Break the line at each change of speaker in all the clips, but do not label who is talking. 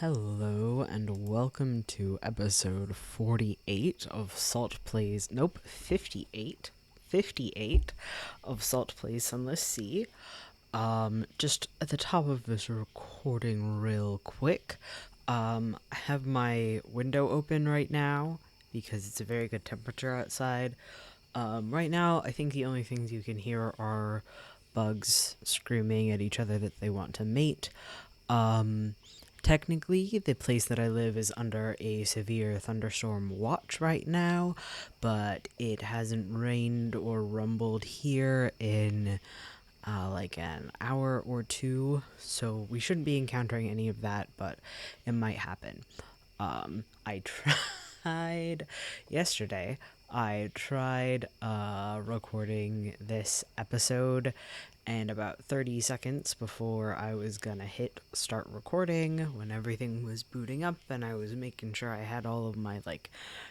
Hello and welcome to episode 48 of Salt Plays, 58 of Salt Plays Sunless Sea. Just at the top of this recording real quick, I have my window open right now because it's a very good temperature outside. Right now, I think the only things you can hear are bugs screaming at each other that they want to mate. Technically, the place that I live is under a severe thunderstorm watch right now, but it hasn't rained or rumbled here in like an hour or two, so we shouldn't be encountering any of that, but it might happen. I tried yesterday. I tried recording this episode, and about 30 seconds before I was gonna hit start recording, when everything was booting up and I was making sure I had all of my like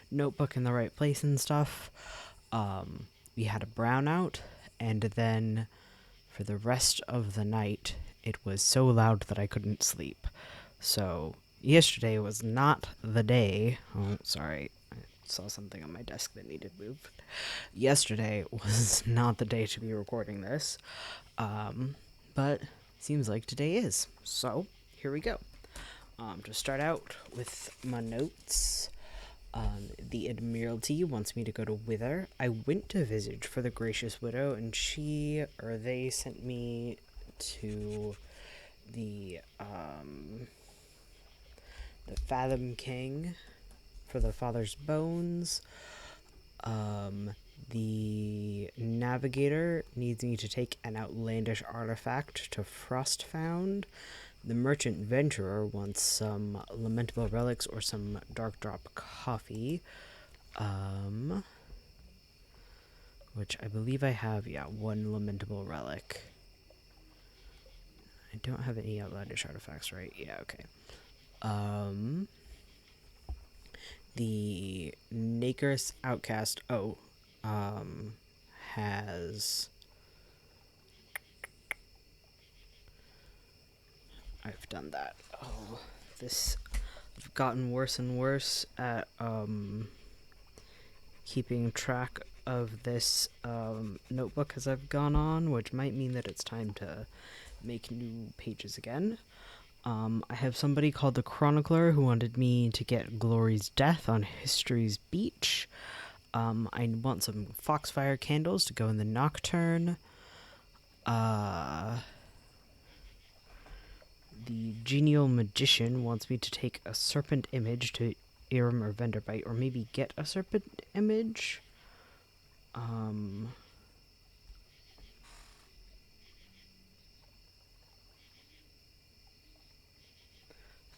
notebook in the right place and stuff, we had a brownout, and then for the rest of the night it was so loud that I couldn't sleep. So yesterday was not the day. Oh, sorry. I saw something on my desk that needed moved. Yesterday was not the day to be recording this. But seems like today is. So here we go. To start out with my notes, the Admiralty wants me to go to Wither. I went to Visage for the Gracious Widow, and they sent me to the Fathom King for the Father's Bones. The Navigator needs me to take an outlandish artifact to Frostfound. The Merchant Venturer wants some lamentable relics or some dark drop coffee. Which I believe I have, one lamentable relic. I don't have any outlandish artifacts, right? Yeah, okay. The Naker's Outcast, has... I've done that. Oh, I've gotten worse and worse at, keeping track of this, notebook as I've gone on, which might mean that it's time to make new pages again. I have somebody called the Chronicler who wanted me to get Glory's Death on History's Beach. I want some Foxfire candles to go in the Nocturne. The Genial Magician wants me to take a serpent image to Irem or Venderbite, or maybe get a serpent image.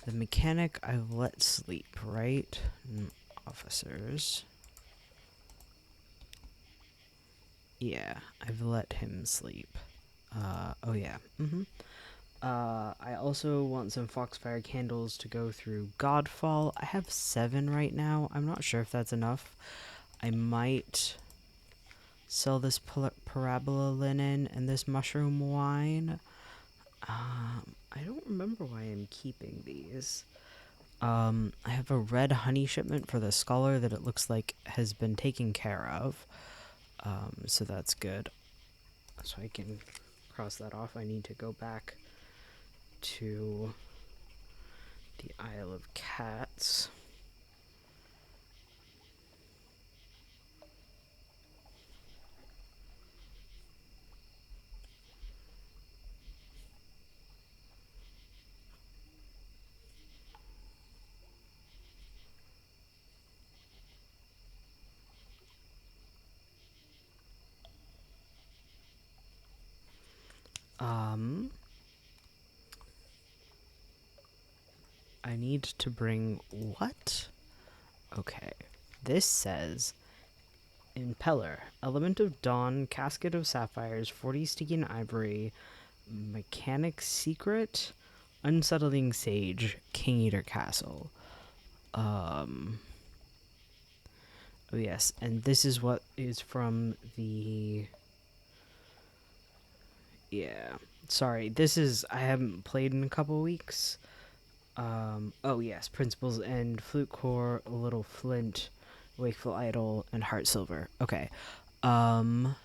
The mechanic I've let sleep, right? Officers. Yeah, I've let him sleep. Oh yeah. I also want some Foxfire candles to go through Godfall. I have 7 right now. I'm not sure if that's enough. I might sell this parabola linen and this mushroom wine. I don't remember why I'm keeping these. I have a red honey shipment for the scholar that it looks like has been taken care of. So that's good. So I can cross that off. I need to go back to the Isle of Cats. I need to bring what? Okay. This says Impeller, Element of Dawn, Casket of Sapphires, 40 Stygian Ivory, Mechanic Secret, Unsettling Sage, King Eater Castle. Oh yes, and this is what is from the... Yeah, sorry, I haven't played in a couple weeks. Oh yes, Principles and Flute Core, Little Flint, Wakeful Idol, and Heart Silver. Okay. Um,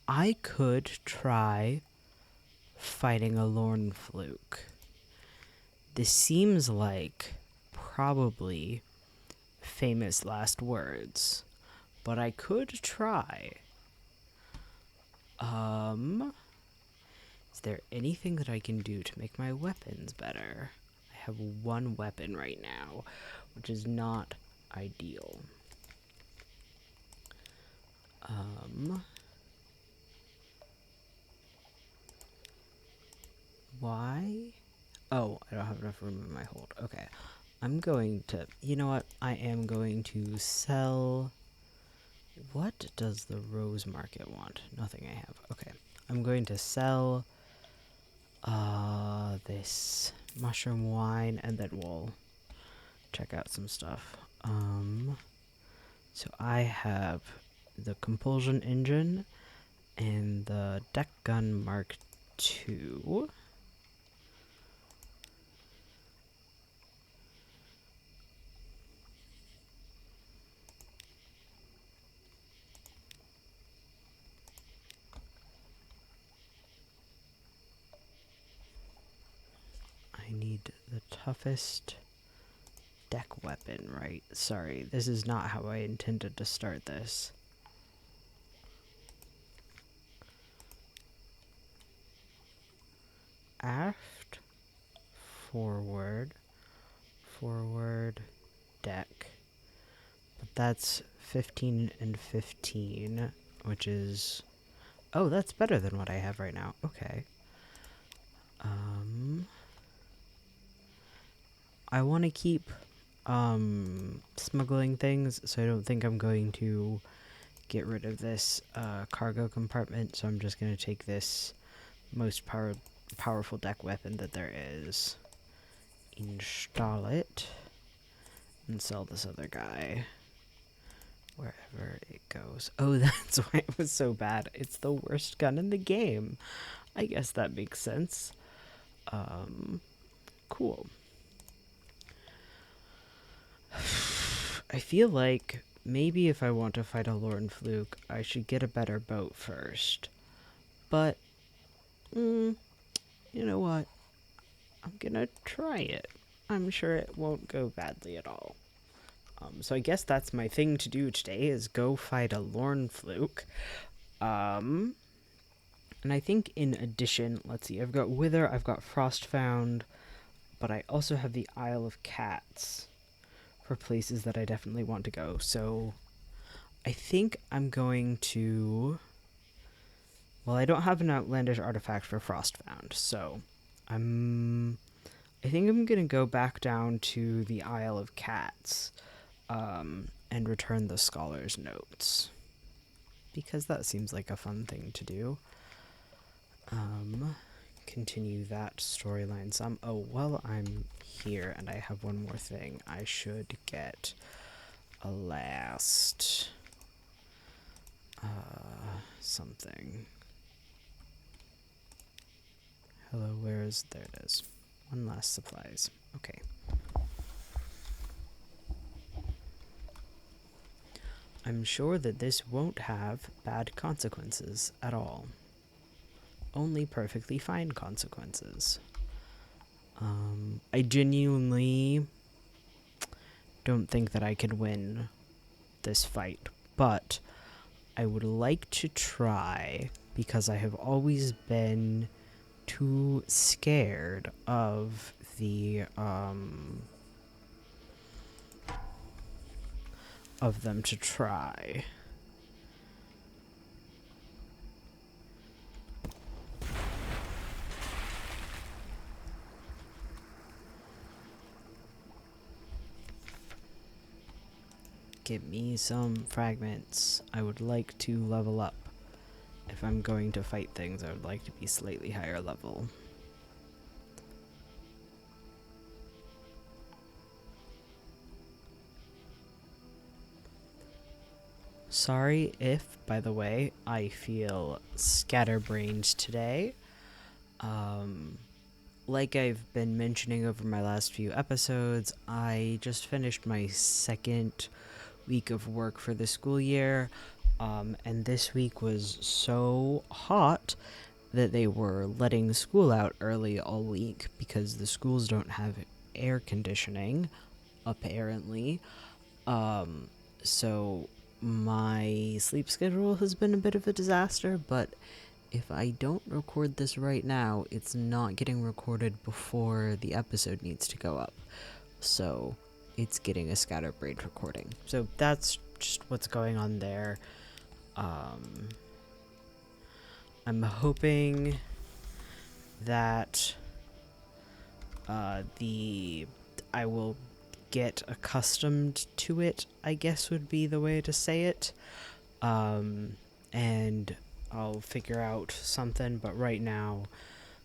I could try fighting a Lorn Fluke. This seems like probably famous last words, but I could try. Is there anything that I can do to make my weapons better? I have one weapon right now, which is not ideal. Why? Oh, I don't have enough room in my hold. Okay. I'm going to, you know what? I am going to sell. What does the rose market want? Nothing I have. Okay. I'm going to sell this mushroom wine, and then we'll check out some stuff. So I have the compulsion engine and the deck gun mark II. I need the toughest deck weapon, right? Sorry, this is not how I intended to start this. Aft, forward, deck. But that's 15 and 15, which is... Oh, that's better than what I have right now. Okay. I want to keep smuggling things, so I don't think I'm going to get rid of this cargo compartment, so I'm just going to take this most powerful deck weapon that there is, install it, and sell this other guy wherever it goes. Oh, that's why it was so bad. It's the worst gun in the game. I guess that makes sense. Cool. I feel like maybe if I want to fight a Lorn Fluke, I should get a better boat first. But, you know what? I'm gonna try it. I'm sure it won't go badly at all. So I guess that's my thing to do today, is go fight a Lorn Fluke. And I think in addition, let's see, I've got Wither, I've got Frostfound, but I also have the Isle of Cats for places that I definitely want to go. So I think I'm going to... Well, I don't have an outlandish artifact for Frostfound, so I think I'm going to go back down to the Isle of Cats and return the Scholar's Notes, because that seems like a fun thing to do. Continue that storyline some. Oh, well, I'm here and I have one more thing. I should get a last something. Hello, there it is. One last supplies. Okay. I'm sure that this won't have bad consequences at all. Only perfectly fine consequences. I genuinely don't think that I could win this fight, but I would like to try, because I have always been too scared of the of them to try. Give me some fragments. I would like to level up. If I'm going to fight things, I would like to be slightly higher level. Sorry if, by the way, I feel scatterbrained today. like I've been mentioning over my last few episodes, I just finished my second week of work for the school year, and this week was so hot that they were letting school out early all week because the schools don't have air conditioning, apparently. So my sleep schedule has been a bit of a disaster, but if I don't record this right now, it's not getting recorded before the episode needs to go up. So it's getting a scatterbrained recording. So that's just what's going on there. I'm hoping that I will get accustomed to it, I guess would be the way to say it. And I'll figure out something, but right now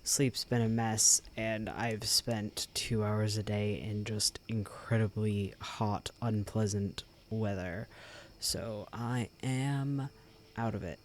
sleep's been a mess, and I've spent 2 hours a day in just incredibly hot, unpleasant weather. So I am out of it.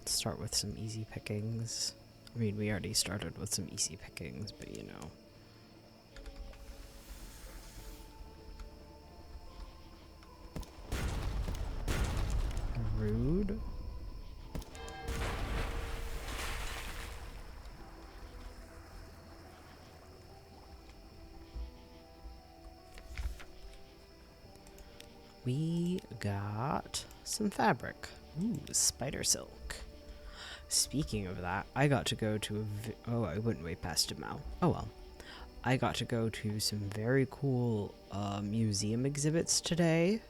Start with some easy pickings. I mean, we already started with some easy pickings, but you know. Rude. We got some fabric. Ooh, spider silk. Speaking of that, I got to go to I wouldn't way past it now. Oh well. I got to go to some very cool museum exhibits today.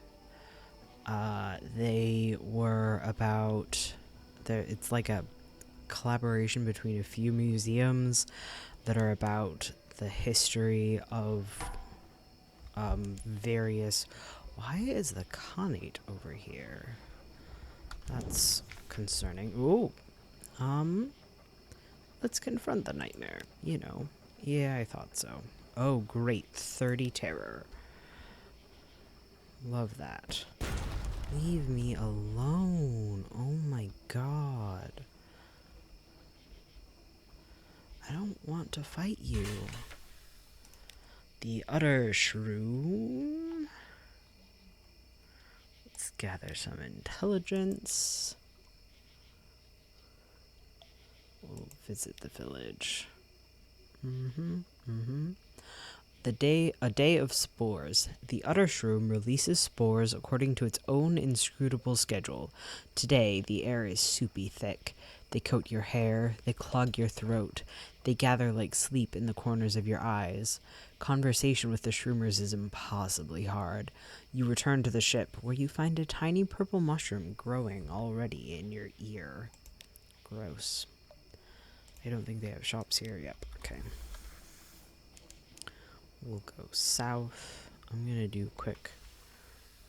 They were about it's like a collaboration between a few museums that are about the history of various. Why is the Khanate over here? That's concerning. Ooh. Let's confront the nightmare. You know. Yeah, I thought so. Oh, great. 30 terror. Love that. Leave me alone. Oh my god. I don't want to fight you. The utter shroom. Let's gather some intelligence. We'll visit the village. A day of spores. The Utter Shroom releases spores according to its own inscrutable schedule. Today, the air is soupy thick. They coat your hair, they clog your throat, they gather like sleep in the corners of your eyes. Conversation with the Shroomers is impossibly hard. You return to the ship, where you find a tiny purple mushroom growing already in your ear. Gross. I don't think they have shops here. Yep, okay. We'll go south. I'm gonna do quick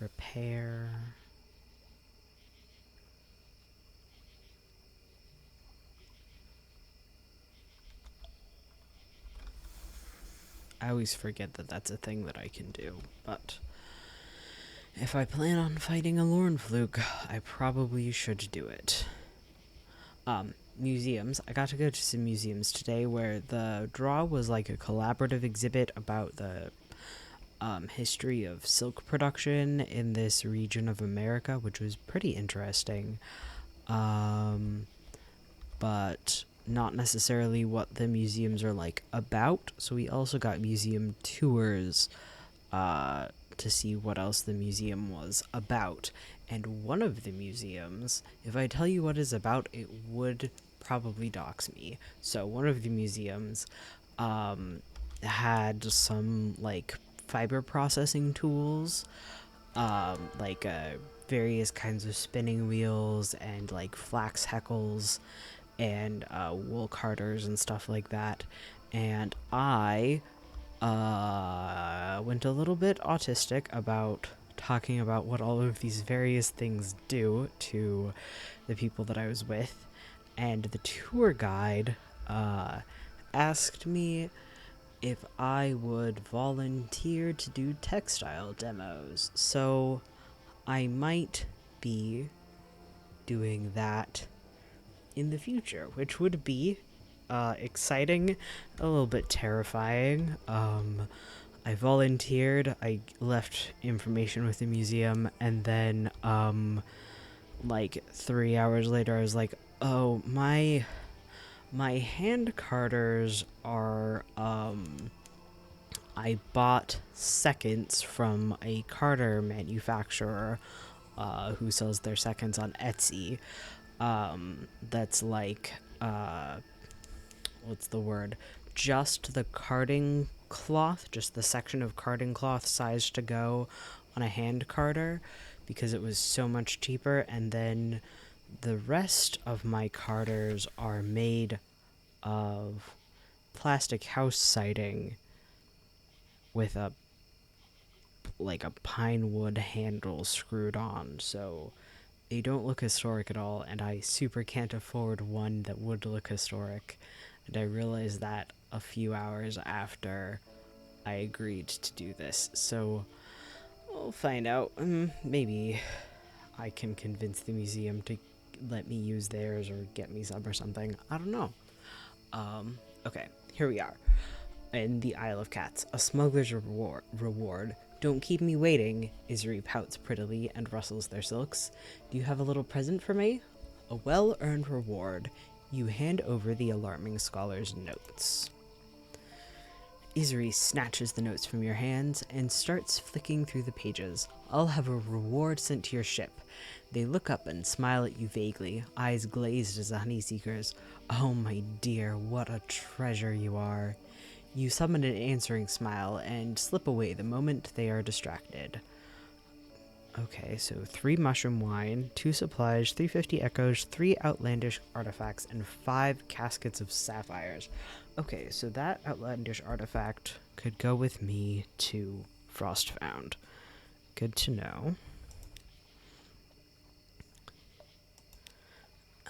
repair. I always forget that that's a thing that I can do, but if I plan on fighting a Lornfluke, I probably should do it. Museums. I got to go to some museums today where the draw was like a collaborative exhibit about the history of silk production in this region of America, which was pretty interesting. But not necessarily what the museums are like about. So we also got museum tours to see what else the museum was about. And one of the museums, if I tell you what it's about, it would probably dox me. So one of the museums had some like fiber processing tools, various kinds of spinning wheels and like flax heckles and wool carders and stuff like that. And I went a little bit autistic about talking about what all of these various things do to the people that I was with, and the tour guide asked me if I would volunteer to do textile demos. So I might be doing that in the future, which would be exciting, a little bit terrifying. I volunteered, I left information with the museum, and then like 3 hours later I was like, oh, my hand carters are I bought seconds from a carter manufacturer who sells their seconds on Etsy. That's like what's the word? Just the carding cloth, just the section of carding cloth sized to go on a hand carter because it was so much cheaper. And then the rest of my carters are made of plastic house siding with a pine wood handle screwed on, so they don't look historic at all, and I super can't afford one that would look historic. And I realized that a few hours after I agreed to do this, so we'll find out. Maybe I can convince the museum to let me use theirs or get me some or something. I don't know. Okay, here we are. In the Isle of Cats, a smuggler's reward. Don't keep me waiting. Isri pouts prettily and rustles their silks. Do you have a little present for me? A well-earned reward. You hand over the alarming scholar's notes. Isri snatches the notes from your hands and starts flicking through the pages. I'll have a reward sent to your ship. They look up and smile at you vaguely, eyes glazed as the honeyseekers. Oh, my dear, what a treasure you are. You summon an answering smile and slip away the moment they are distracted. Okay, so 3 mushroom wine, 2 supplies, 350 echoes, 3 outlandish artifacts, and 5 caskets of sapphires. Okay, so that outlandish artifact could go with me to Frostfound. Good to know.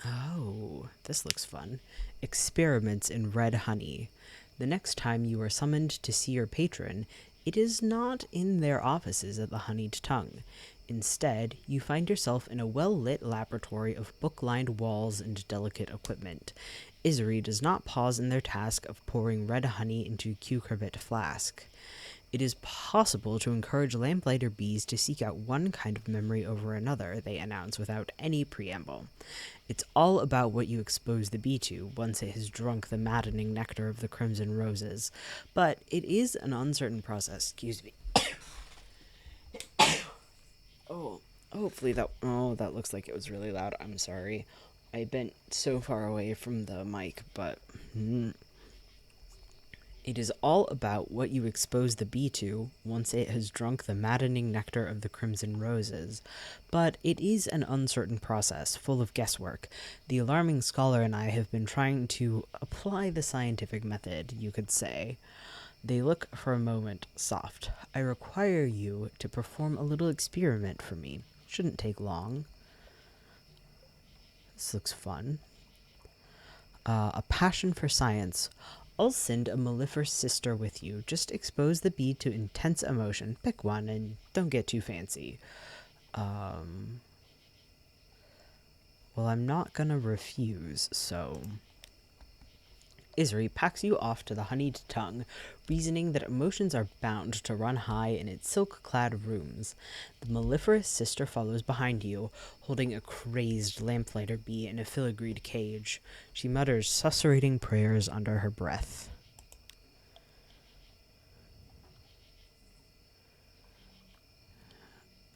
Oh, this looks fun. Experiments in red honey. The next time you are summoned to see your patron, it is not in their offices at the Honeyed Tongue. Instead, you find yourself in a well-lit laboratory of book-lined walls and delicate equipment. Isri does not pause in their task of pouring red honey into cucurbit flask. It is possible to encourage lamplighter bees to seek out one kind of memory over another, they announce without any preamble. It's all about what you expose the bee to once it has drunk the maddening nectar of the crimson roses. But it is an uncertain process. Excuse me. Oh, hopefully that looks like it was really loud. I'm sorry. I bent so far away from the mic, but it is all about what you expose the bee to once it has drunk the maddening nectar of the crimson roses. But it is an uncertain process, full of guesswork. The alarming scholar and I have been trying to apply the scientific method, you could say. They look for a moment soft. I require you to perform a little experiment for me. Shouldn't take long. This looks fun. A passion for science. I'll send a mellifluous sister with you. Just expose the bee to intense emotion. Pick one and don't get too fancy. Well, I'm not gonna refuse, so... Isri packs you off to the honeyed tongue, reasoning that emotions are bound to run high in its silk-clad rooms. The mellifluous sister follows behind you, holding a crazed lamplighter bee in a filigreed cage. She mutters susurrating prayers under her breath.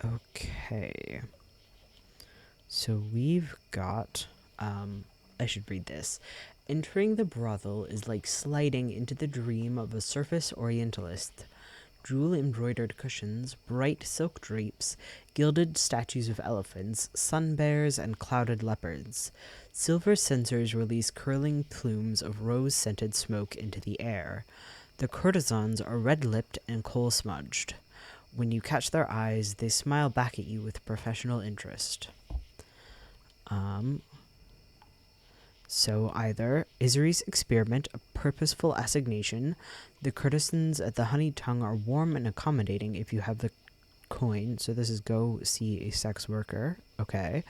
Okay. So we've got, I should read this. Entering the brothel is like sliding into the dream of a surface orientalist. Jewel-embroidered cushions, bright silk drapes, gilded statues of elephants, sun bears, and clouded leopards. Silver censers release curling plumes of rose-scented smoke into the air. The courtesans are red-lipped and coal-smudged. When you catch their eyes, they smile back at you with professional interest. So either Isri's experiment, a purposeful assignation, the courtesans at the honey tongue are warm and accommodating if you have the coin. So this is go see a sex worker. Okay.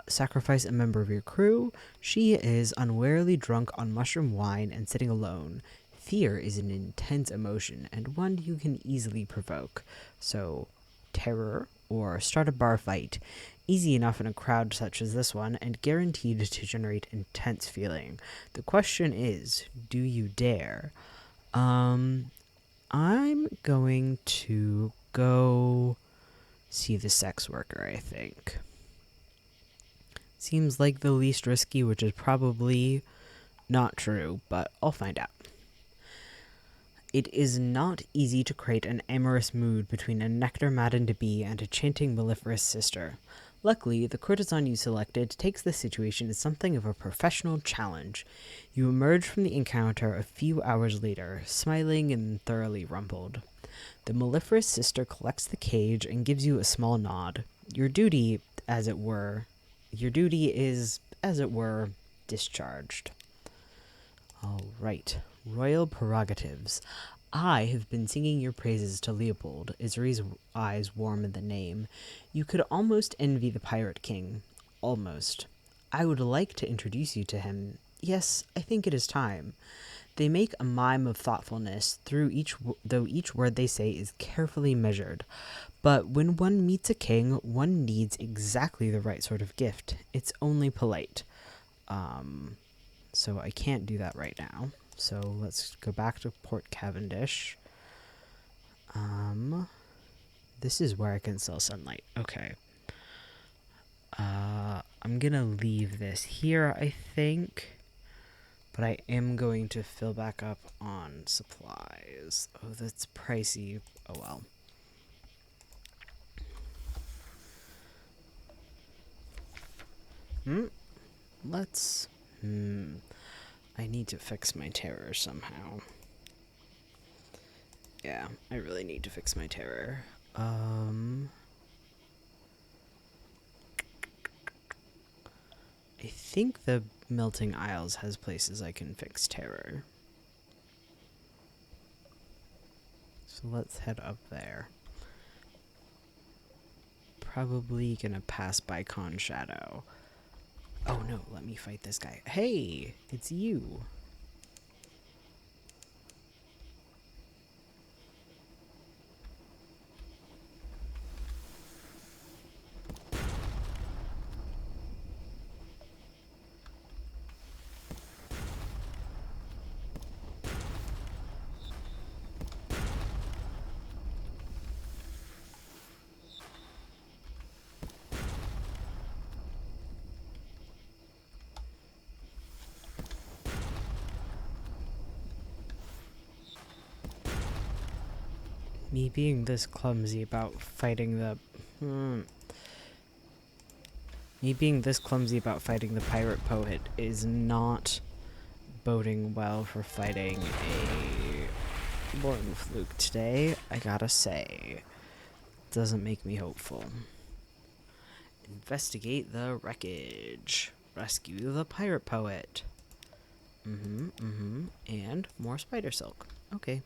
Sacrifice a member of your crew. She is unwarily drunk on mushroom wine and sitting alone. Fear is an intense emotion and one you can easily provoke. So, terror or start a bar fight. Easy enough in a crowd such as this one and guaranteed to generate intense feeling. The question is, do you dare? I'm going to go see the sex worker, I think. Seems like the least risky, which is probably not true, but I'll find out. It is not easy to create an amorous mood between a nectar-maddened bee and a chanting mellifluous sister. Luckily, the courtesan you selected takes the situation as something of a professional challenge. You emerge from the encounter a few hours later, smiling and thoroughly rumpled. The mellifluous sister collects the cage and gives you a small nod. Your duty is, as it were, discharged. All right. Royal prerogatives. I have been singing your praises to Leopold. Isri's eyes warm at the name. You could almost envy the Pirate King. Almost. I would like to introduce you to him. Yes, I think it is time. They make a mime of thoughtfulness, though each word they say is carefully measured. But when one meets a king, one needs exactly the right sort of gift. It's only polite. So I can't do that right now. So let's go back to Port Cavendish. This is where I can sell sunlight. Okay. I'm gonna leave this here, I think. But I am going to fill back up on supplies. Oh, that's pricey. Oh well. I need to fix my terror somehow. Yeah, I really need to fix my terror. I think the Melting Isles has places I can fix terror. So let's head up there. Probably gonna pass by Con Shadow. Oh no, let me fight this guy. Hey, it's you. Me being this clumsy about fighting the pirate poet is not boding well for fighting a Lorn Fluke today, I gotta say. Doesn't make me hopeful. Investigate the wreckage. Rescue the pirate poet. And more spider silk. Okay.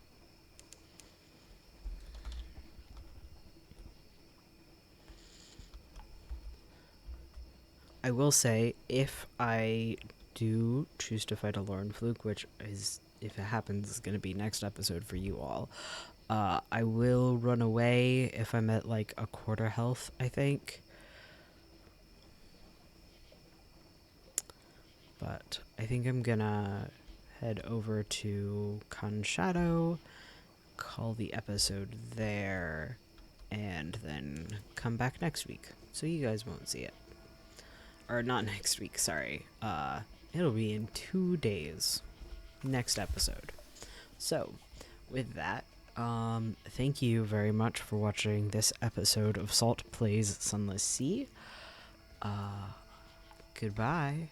I will say, if I do choose to fight a Lorn Fluke, which is, if it happens, is going to be next episode for you all, I will run away if I'm at, like, a quarter health, I think. But I think I'm gonna head over to Con Shadow, call the episode there, and then come back next week, so you guys won't see it. Or not next week, sorry. It'll be in 2 days. Next episode. So, with that, thank you very much for watching this episode of Salt Plays Sunless Sea. Goodbye.